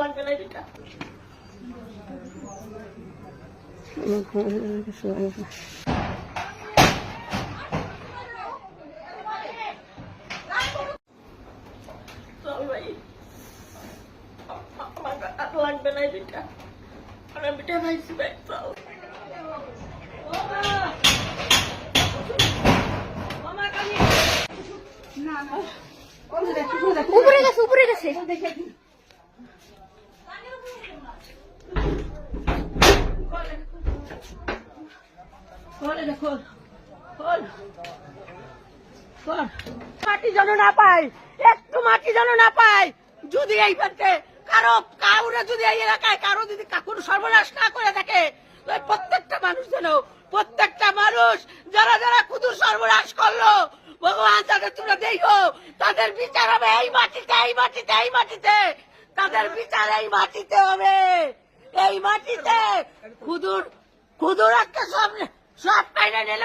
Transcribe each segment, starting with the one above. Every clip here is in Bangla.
লাগবে না এটা। লাগবে না এটা, আমার পিঠা খাইছি ভাই। উপরে গেছে, উপরে গেছে। মাটি যেন না পায়, একটু মাটি যেন না পায়। যদি এই বাড়িতে কাউরে যদি এই এলাকায় কারো যদি কাকুর সর্বনাশ না করে থাকে, প্রত্যেকটা মানুষ যেন, প্রত্যেকটা মানুষ যারা যারা কুদুর সর্বনাশ করলো, ভগবান তাদের তোমরা দেখো, তাদের বিচার হবে এই মাটিতে, এই মাটিতে, এই মাটিতে। তাদের বিচার এই মাটিতে হবে, এই মাটিতে। কুদুর একটা সব কাইরা নিল,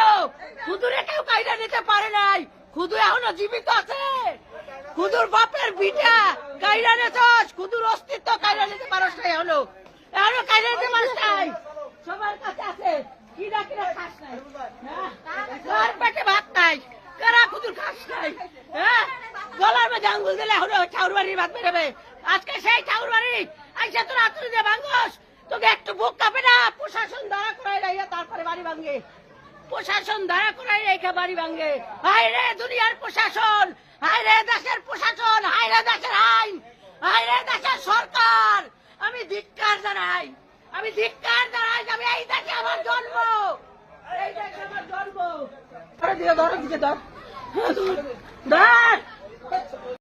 কুদুরে কেউ কাইরা নিতে পারে নাই। খুদু এখনো জীবিত আছে। খুদুর বাপের বিটা কাইরা নেছস, খুদুর অস্তিত্ব কাইরা নিতে পারস নাই। এখনো কাইরা নিতে পারস নাই। সবার কাছে আছে, কিরা কিরা খাস নাই, কার পেটে ভাত নাই, কারা খুদুর খাস নাই। গলার মধ্যে আঙ্গুল দিলে এখনো ঠাউর বাড়ির ভাত বেরোবে। আজকে সেই ঠাউর বাড়ি আইসা তোর আতুরি দিয়ে ভাঙ্গস, তোকে একটু বুক কাঁপে না? প্রশাসন দাঁড়া করাই রাইয়া তারপরে বাড়ি ভাঙ্গে, প্রশাসন দাঁড়া করাই রেখা বাড়ি ভাঙ্গে। হায় রে দুনিয়ার প্রশাসন, হায় রে দেশের প্রশাসন, হায় রে দেশের আইন, হায় রে দেশের সরকার। আমি ধিক্কার জানাই, আমি ধিক্কার জানাই। আমি এই দেশে আমার জন্ম, এই দেশে আমার জন্ম। ধর দিকে ধর, দিকে ধর, ধর।